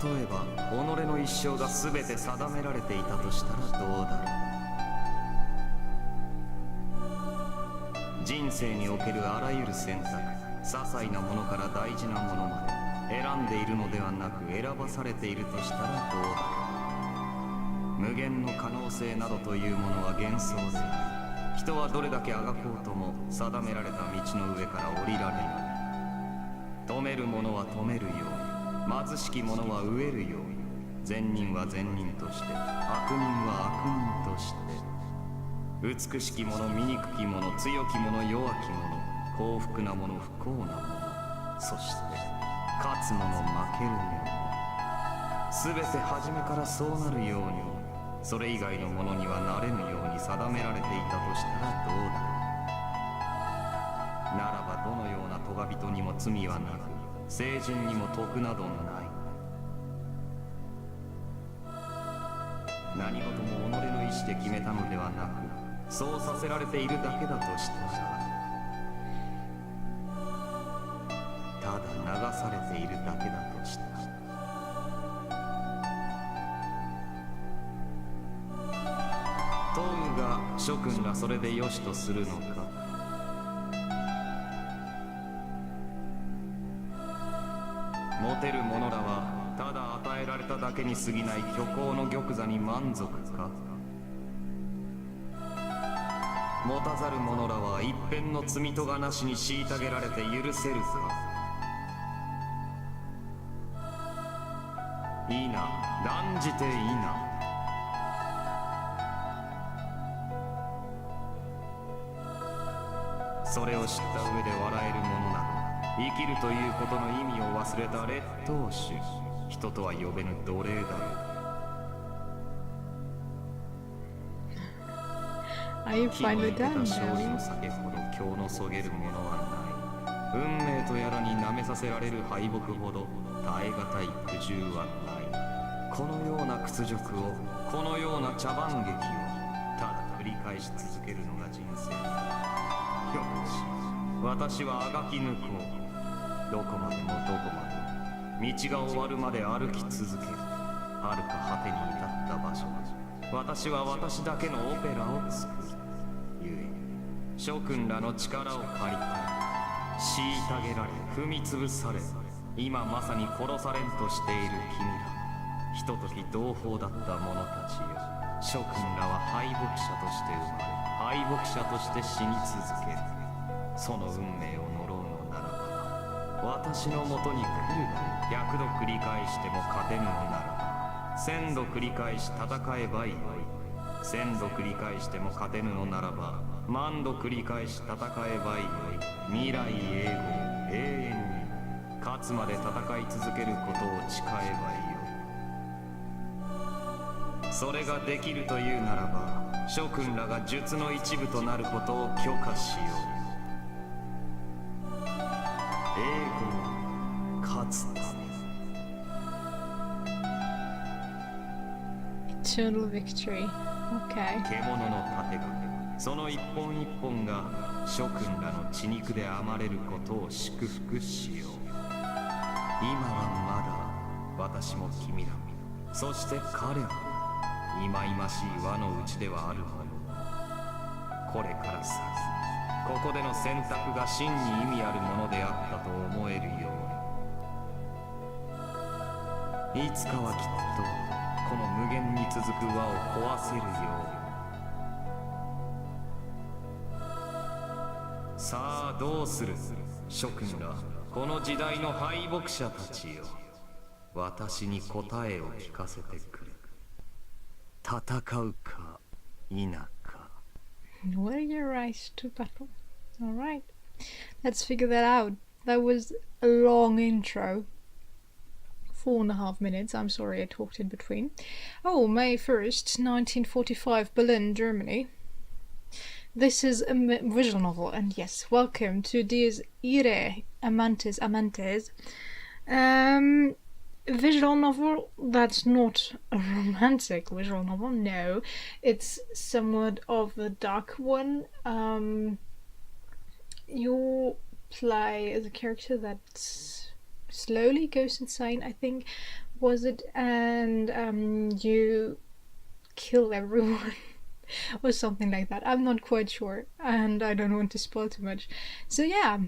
えば己の一生が全て定められていたとしたらどうだろう。人生におけるあらゆる選択、些細なものから大事なものまで選んでいるのではなく選ばされているとしたらどうだろう。無限の可能性などというものは幻想であり、人はどれだけあがこうとも定められた道の上から降りられない。止める者は止めるように、貧しき者は飢えるように、善人は善人として、悪人は悪人として、美しき者、醜き者、強き者、弱き者、幸福な者、不幸な者、そして勝つ者、負ける者、すべて初めからそうなるように、それ以外のものにはなれぬように定められていたとしたらどうだろう。ならばどのような咎人にも罪はなく、聖人にも徳などない。何事も己の意志で決めたのではなく、そうさせられているだけだとしたら、ただ流されているだけだとしたら、トムが諸君がそれでよしとするのか。モテる者らはただ与えられただけに過ぎない虚構の玉座に満足か。持たざる者らは一片の罪とがなしに虐げられて許せるか。いいな、断じていいな。それを知った上で笑える者など、生きるということの意味を忘れた劣等種、人とは呼べぬ奴隷だろう。火の入れた勝利の酒ほど今日のそげるものはない。運命とやらに舐めさせられる敗北ほど耐え難い苦渋はない。このような屈辱を、このような茶番劇をただ繰り返し続けるのが人生だ。よし、私はあがき抜こう。どこまでもどこまでも道が終わるまで歩き続ける。はるか果てに至った場所、私は私だけのオペラを作る。ゆえ諸君らの力を借りたい。虐げられ、踏み潰され、今まさに殺されんとしている君ら、ひととき同胞だった者たちよ。諸君らは敗北者として生まれ、敗北者として死に続ける。その運命を呪うのならば、私のもとに来るがいい。100度繰り返しても勝てぬのならば、1000度繰り返し戦えばいい。1000度繰り返しても勝てぬのならば、万度繰り返し戦えばいい。未来永劫、永遠に勝つまで戦い続けることを誓えばいいよ。それができるというならば、諸君らが術の一部となることを許可しよう。永劫勝つため。Eternal victory. Okay. 獣の盾が、その一本一本が諸君らの血肉で編まれることを祝福しよう。今はまだ私も君らも、そして彼らも忌々しい輪の内ではあるもの。これから先、ここでの選択が真に意味あるものであったと思えるように、いつかはきっとこの無限に続く輪を壊せるように。さあどうする、諸君ら、この時代の敗北者たちよ。私に答えを聞かせてくれ。戦うか否か。 What are your rights to battle? Alright, let's figure that out. That was a long intro. 4.5 minutes. I'm sorry I talked in between. Oh, May 1st, 1945, Berlin, Germany. This is a visual novel, and yes, welcome to this Irae, Amantes. Visual novel that's not a romantic visual novel, no. It's somewhat of a dark one. You play as a character that slowly goes insane. I think was it? And you kill everyone. Or something like that. I'm not quite sure, and I don't want to spoil too much. So yeah,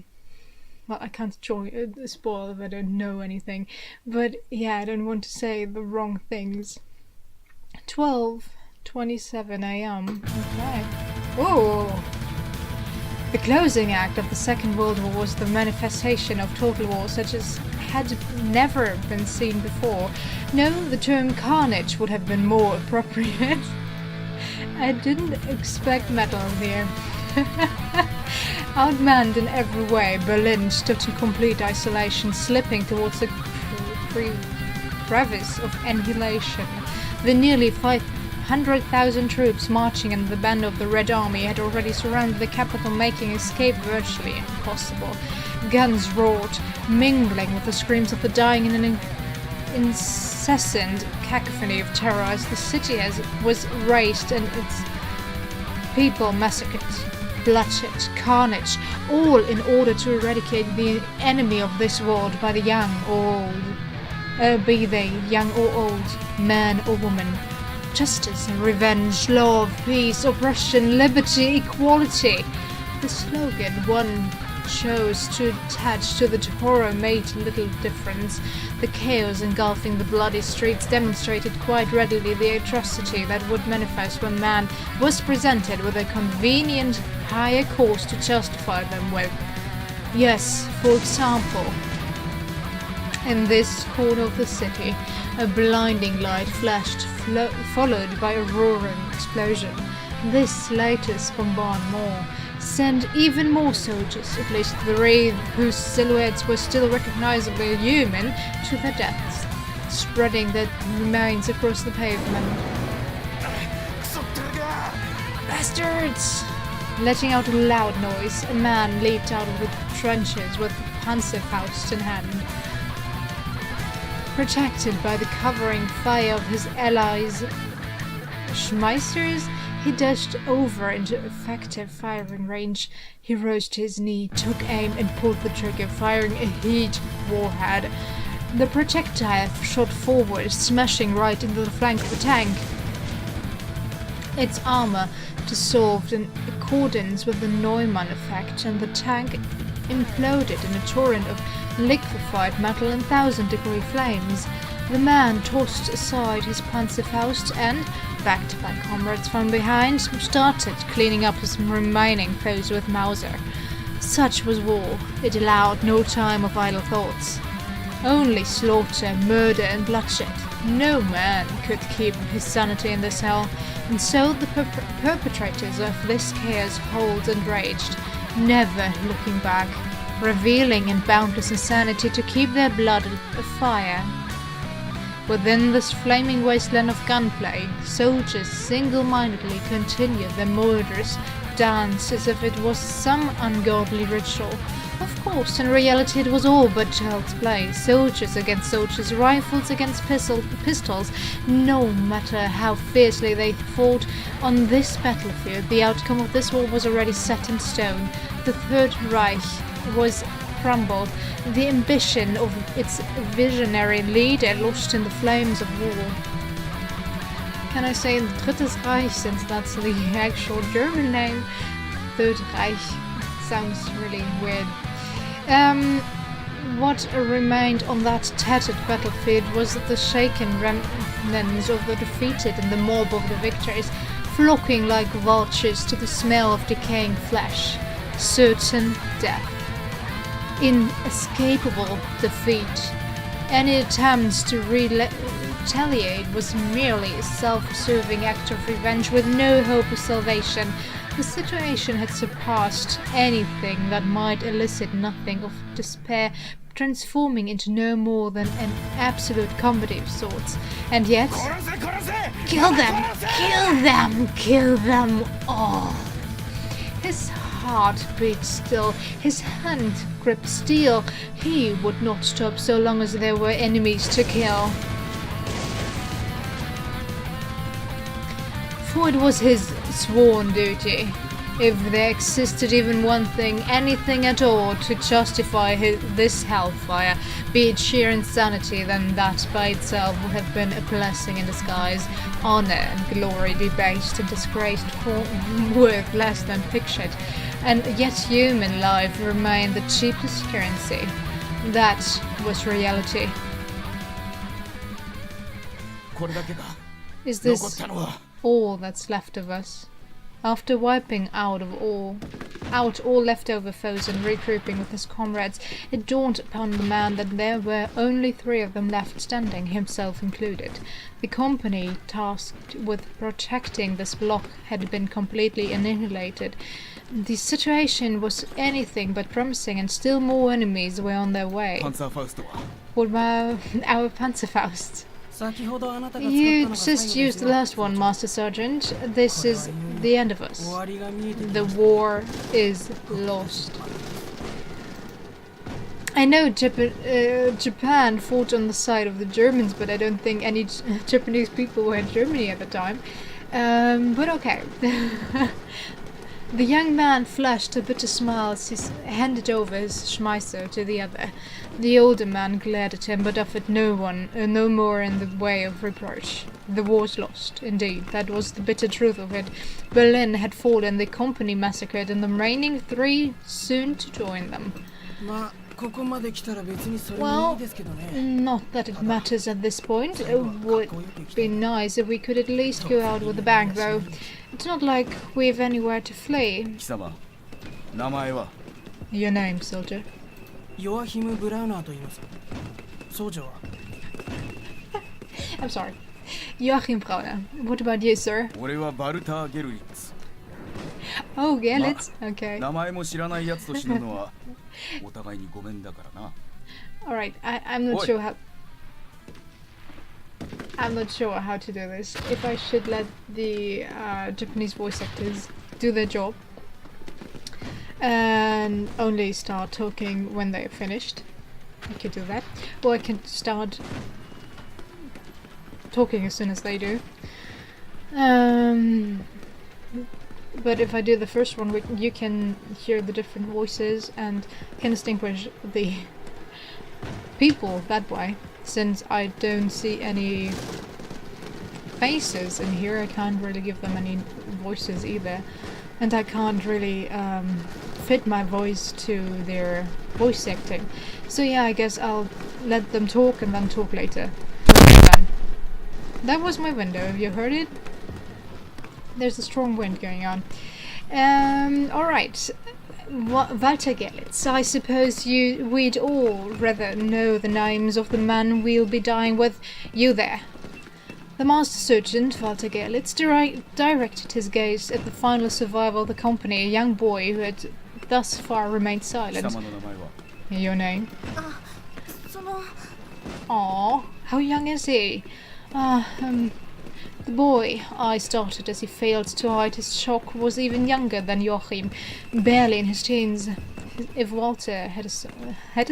well, I can't spoil if I don't know anything, but yeah, I don't want to say the wrong things. 12:27 a.m. Okay. Oh! The closing act of the Second World War was the manifestation of total war such as had never been seen before. No, the term carnage would have been more appropriate. I didn't expect metal here. Outmanned in every way, Berlin stood in complete isolation, slipping towards the crevice of annihilation. The nearly 500,000 troops marching in the banner of the Red Army had already surrounded the capital, making escape virtually impossible. Guns roared, mingling with the screams of the dying in an incessant cacophony of terror as the city was razed and its people massacred. Bloodshed, carnage, all in order to eradicate the enemy of this world by the young or old. Be they young or old, man or woman. Justice and revenge, love, peace, oppression, liberty, equality. The slogan one chose to attach to the horror made little difference. The chaos engulfing the bloody streets demonstrated quite readily the atrocity that would manifest when man was presented with a convenient higher cause to justify them with. Yes, for example, in this corner of the city, a blinding light flashed, followed by a roaring explosion. This latest bombardment sent even more soldiers, at least 3 whose silhouettes were still recognizably human, to their deaths, spreading their remains across the pavement. Bastards! Letting out a loud noise, a man leaped out of the trenches with Panzerfaust in hand. Protected by the covering fire of his allies, Schmeisters, he dashed over into effective firing range. He rose to his knee, took aim, and pulled the trigger, firing a heat warhead. The projectile shot forward, smashing right into the flank of the tank. Its armor dissolved in accordance with the Neumann effect, and the tank imploded in a torrent of liquefied metal and 1,000-degree flames. The man tossed aside his Panzerfaust and, backed by comrades from behind, started cleaning up his remaining foes with Mauser. Such was war. It allowed no time of idle thoughts. Only slaughter, murder, and bloodshed. No man could keep his sanity in this hell, and so the perpetrators of this chaos howled and raged, never looking back, revealing in boundless insanity to keep their blood afire. Within this flaming wasteland of gunplay, soldiers single-mindedly continued their murderous dance as if it was some ungodly ritual. Of course, in reality it was all but child's play. Soldiers against soldiers, rifles against pistols. No matter how fiercely they fought on this battlefield, the outcome of this war was already set in stone. The Third Reich was crumbled, the ambition of its visionary leader lost in the flames of war. Can I say Drittes Reich, since that's the actual German name? Third Reich sounds really weird. What remained on that tattered battlefield was the shaken remnants of the defeated and the mob of the victors, flocking like vultures to the smell of decaying flesh. Certain death. Inescapable defeat. Any attempts to retaliate was merely a self-serving act of revenge with no hope of salvation. The situation had surpassed anything that might elicit nothing of despair, transforming into no more than an absolute comedy of sorts. And yet, kill them! Kill them! Kill them all! His heart beat still, his hand gripped steel. He would not stop so long as there were enemies to kill. For it was his sworn duty. If there existed even one thing, anything at all, to justify this hellfire, be it sheer insanity, then that by itself would have been a blessing in disguise, honor and glory debased and disgraced, for worth less than pictured, and yet human life remained the cheapest currency. That was reality. Is this all that's left of us? After wiping out all leftover foes and regrouping with his comrades, it dawned upon the man that there were only 3 of them left standing, himself included. The company tasked with protecting this block had been completely annihilated. The situation was anything but promising, and still more enemies were on their way. What about our Panzerfaust? You just used the last one, Master Sergeant. This is the end of us. The war is lost. I know Japan fought on the side of the Germans, but I don't think any Japanese people were in Germany at the time. But okay. The young man flashed a bitter smile as he handed over his Schmeisser to the other. The older man glared at him, but offered no more in the way of reproach. The war's lost, indeed. That was the bitter truth of it. Berlin had fallen, the company massacred, and the remaining 3 soon to join them. Well, not that it matters at this point. It would be nice if we could at least go out with a bang, though. It's not like we've anywhere to flee. Your name, soldier? I'm sorry. Joachim Brauner. What about you, sir? Oh, Gerlitz? Okay. Alright, I'm not sure how to do this. If I should let the Japanese voice actors do their job and only start talking when they're finished. I could do that. Or I can start talking as soon as they do. But if I do the first one, you can hear the different voices and can distinguish the people that way. Since I don't see any faces in here, I can't really give them any voices either. And I can't really fit my voice to their voice acting. So yeah, I guess I'll let them talk and then talk later. That was my window. Have you heard it? There's a strong wind going on. Alright. Walter Gerlitz, I suppose we'd all rather know the names of the men we'll be dying with. You there. The Master Sergeant, Walter Gerlitz, directed his gaze at the final survivor of the company, a young boy who had thus far remained silent. Your name? Aww, how young is he? The boy, I started as he failed to hide his shock, was even younger than Joachim, barely in his teens. If Walter had a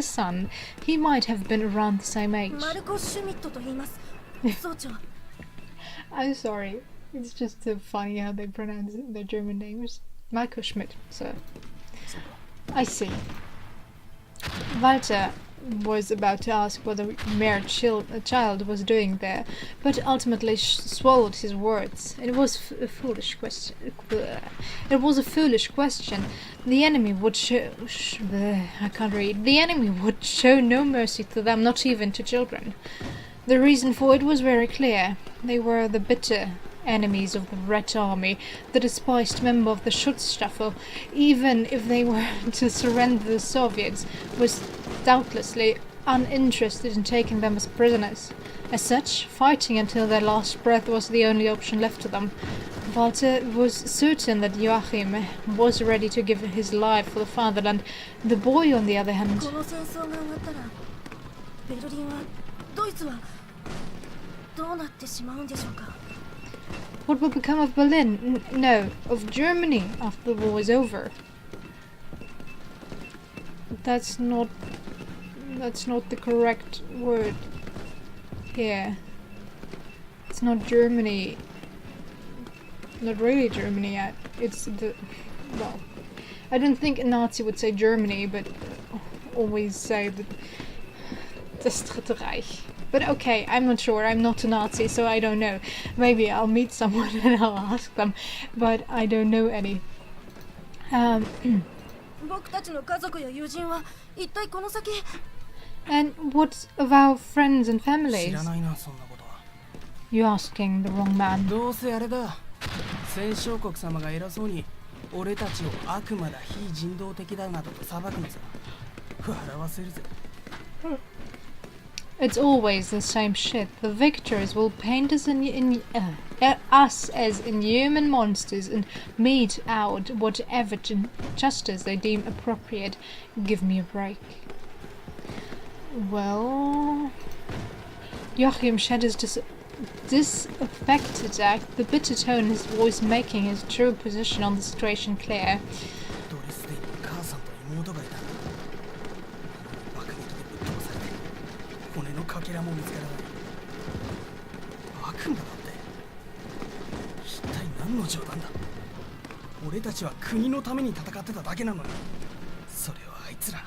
son, he might have been around the same age. I'm sorry, it's just so funny how they pronounce their German names. Marco Schmidt, sir. I see. Walter was about to ask what a mere child was doing there, but ultimately swallowed his words. It was a foolish question. It was a foolish question. The enemy would I can't read. The enemy would show no mercy to them, not even to children. The reason for it was very clear. They were the bitter enemies of the Red Army, the despised member of the Schutzstaffel. Even if they were to surrender, the Soviets was doubtlessly uninterested in taking them as prisoners. As such, fighting until their last breath was the only option left to them. Walter was certain that Joachim was ready to give his life for the fatherland. The boy, on the other hand... What will become of Berlin? No, of Germany after the war is over. That's not the correct word here. It's not Germany. Not really Germany yet. It's well, I don't think a Nazi would say Germany, but always say that das Dritte Reich. But okay, I'm not sure. I'm not a Nazi, so I don't know. Maybe I'll meet someone and I'll ask them, but I don't know any. And what of our friends and families? You're asking the wrong man. どうせあれだ。戦勝国様が偉そうに俺たちを悪魔だ、非人道的だなどと裁くのさ。笑わせるぜ。It's always the same shit. The victors will paint us us as inhuman monsters and mete out whatever justice they deem appropriate. Give me a break. Well, Joachim shed his disaffected act, the bitter tone in his voice making his true position on the situation clear. ドレスデンに母さんと妹がいた。バカにとでぶっ飛ばされて骨のかけらも見つからない。悪魔だって一体何の冗談だ。俺たちは国のために戦ってただけなのに、それをあいつら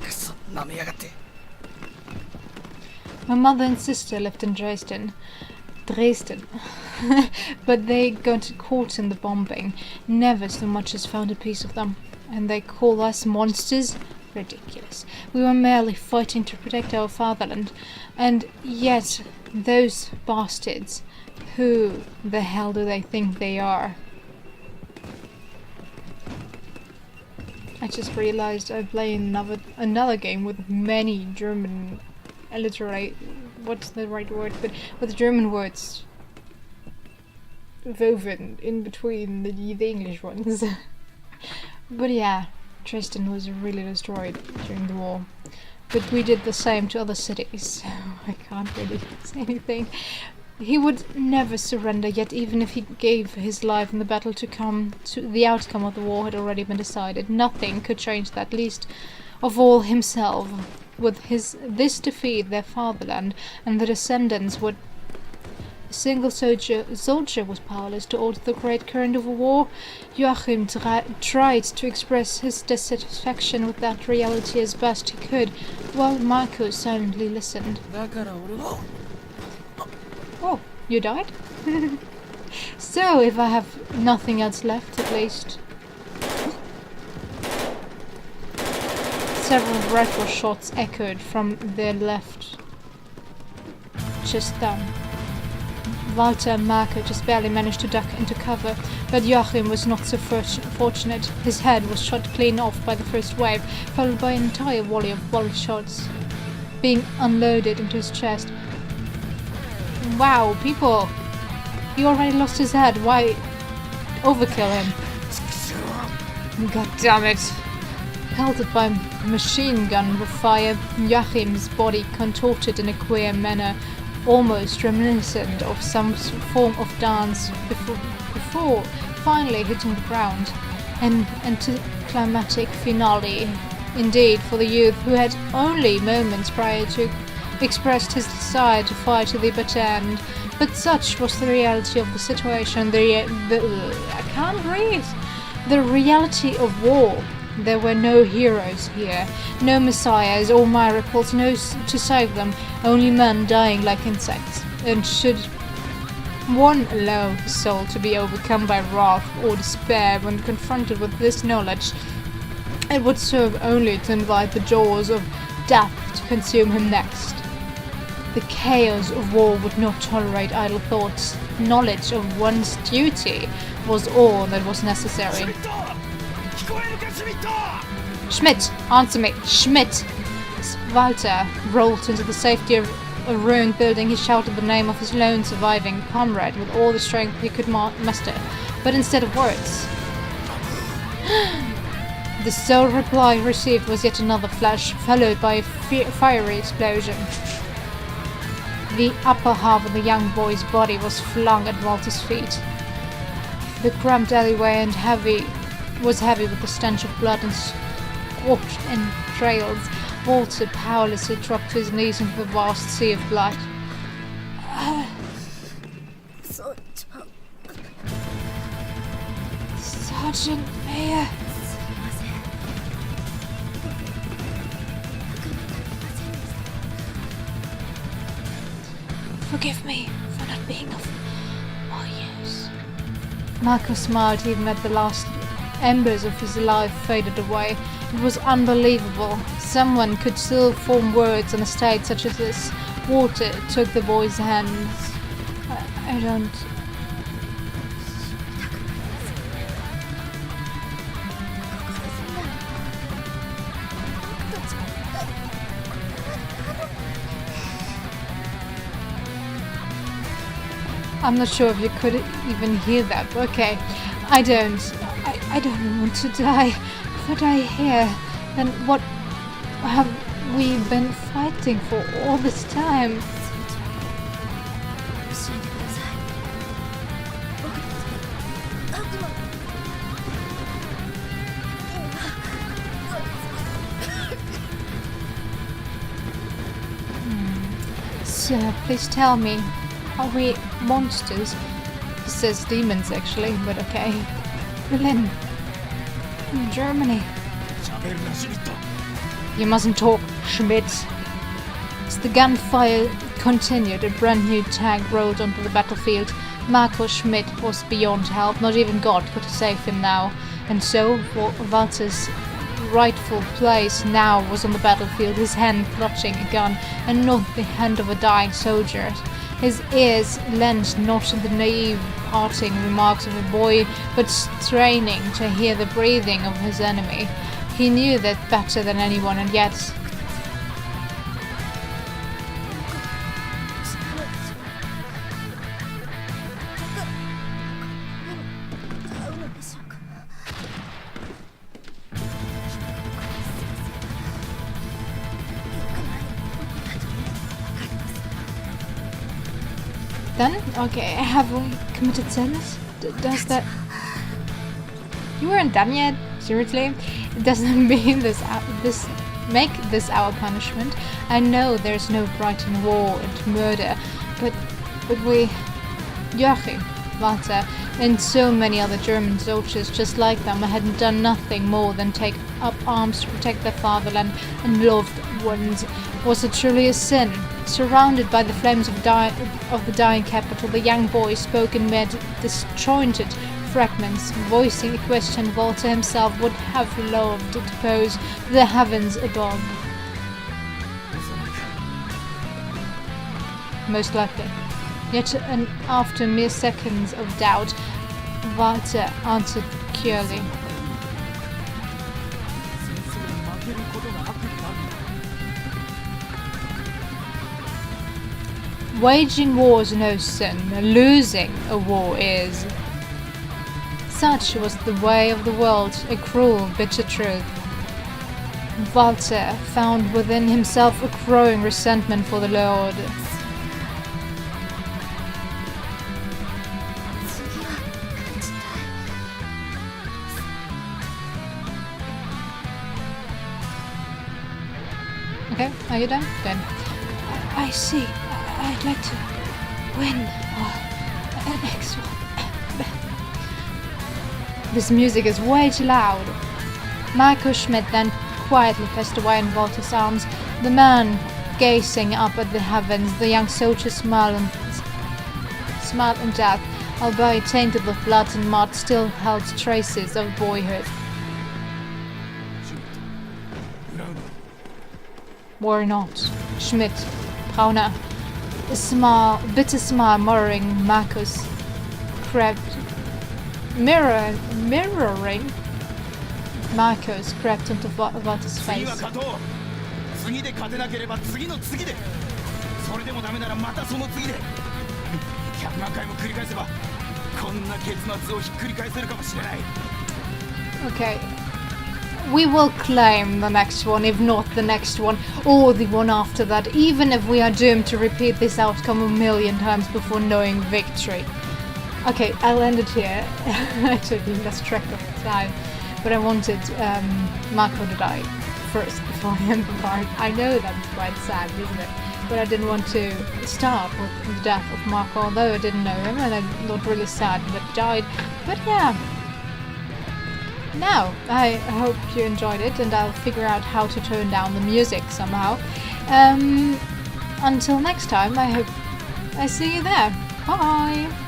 クソ舐めやがって。 My mother and sister lived in Dresden, but they got caught in the bombing, never so much as found a piece of them. And they call us monsters? Ridiculous. We were merely fighting to protect our fatherland, and yet those bastards, who the hell do they think they are? I just realized I play another game with many German alliterate, what's the right word, but with German words woven in between the English ones. But yeah, Dresden was really destroyed during the war. But we did the same to other cities, so I can't really say anything. He would never surrender, yet even if he gave his life in the battle to come, the outcome of the war had already been decided. Nothing could change that, least of all himself. With this defeat, their fatherland and the descendants would. A single soldier was powerless to alter the great current of a war. Joachim tried to express his dissatisfaction with that reality as best he could, while Marco silently listened. Oh, you died? So, if I have nothing else left, at least. Several rifle shots echoed from their left. Just then. Walter and Marco just barely managed to duck into cover, but Joachim was not so fortunate. His head was shot clean off by the first wave, followed by an entire volley of volley shots being unloaded into his chest. Wow, people! He already lost his head. Why overkill him? God damn it! Pelted by machine gun fire, Joachim's body contorted in a queer manner, almost reminiscent of some form of dance before finally hitting the ground. An anticlimactic finale, indeed, for the youth who had only moments prior to expressed his desire to fight to the bitter end. But such was the reality of the situation. I can't read. The reality of war. There were no heroes here, no messiahs or miracles, no to save them, only men dying like insects. And should one allow his soul to be overcome by wrath or despair when confronted with this knowledge, it would serve only to invite the jaws of death to consume him next. The chaos of war would not tolerate idle thoughts. Knowledge of one's duty was all that was necessary. Schmidt! Answer me! Schmidt! As Walter rolled into the safety of a ruined building, he shouted the name of his lone surviving comrade with all the strength he could muster. But instead of words, the sole reply he received was yet another flash, followed by a fiery explosion. The upper half of the young boy's body was flung at Walter's feet. The cramped alleyway was heavy with the stench of blood and scorched entrails. Walter powerlessly dropped to his knees into the vast sea of blood. Sergeant Mayor. Forgive me for not being of more use. Marco smiled even as the last embers of his life faded away. It was unbelievable. Someone could still form words on a stage such as this. Water took the boy's hands. I don't... I'm not sure if you could even hear that. Okay, I don't want to die. If I die here, then what have we been fighting for all this time? Sir, please tell me, are we monsters? He says demons actually, but okay. Berlin. Germany. You mustn't talk, Schmidt. As the gunfire continued, a brand new tank rolled onto the battlefield. Marco Schmidt was beyond help. Not even God could save him now. And so, Walter's rightful place now was on the battlefield, his hand clutching a gun, and not the hand of a dying soldier. His ears lent not to the naive parting remarks of a boy, but straining to hear the breathing of his enemy. He knew that better than anyone, and yet... Then? Okay, have we committed sins? Does that... You weren't done yet? Seriously? It doesn't mean make this our punishment. I know there's no pride in war and murder, but we... Joachim, Walter, and so many other German soldiers just like them hadn't done nothing more than take up arms to protect their fatherland and loved ones. Was it truly a sin? Surrounded by the flames of the dying capital, the young boy spoke in mere disjointed fragments, voicing a question Walter himself would have loved to pose to the heavens above. Most likely. Yet, after mere seconds of doubt, Walter answered purely. Waging war is no sin, losing a war is. Such was the way of the world, a cruel, bitter truth. Walter found within himself a growing resentment for the Lord. Okay, are you done? Good. I see. I'd like to win the next one. This music is way too loud. Marco Schmidt then quietly passed away in Walter's arms. The man gazing up at the heavens, the young soldier smiled in death, albeit tainted with blood and mud, still held traces of boyhood. Worry not, Schmidt, Brauner. A bitter smile mirroring Marco's crept mirroring Marco's crept into Walter's face. Okay. We will claim the next one, if not the next one, or the one after that, even if we are doomed to repeat this outcome a million times before knowing victory. Okay, I'll end it here. I totally lost track of the time, but I wanted Marco to die first before I end the part. I know that's quite sad, isn't it? But I didn't want to start with the death of Marco, although I didn't know him, and I'm not really sad that he died. But yeah. now. I hope you enjoyed it, and I'll figure out how to turn down the music somehow. Until next time, I hope I see you there. Bye!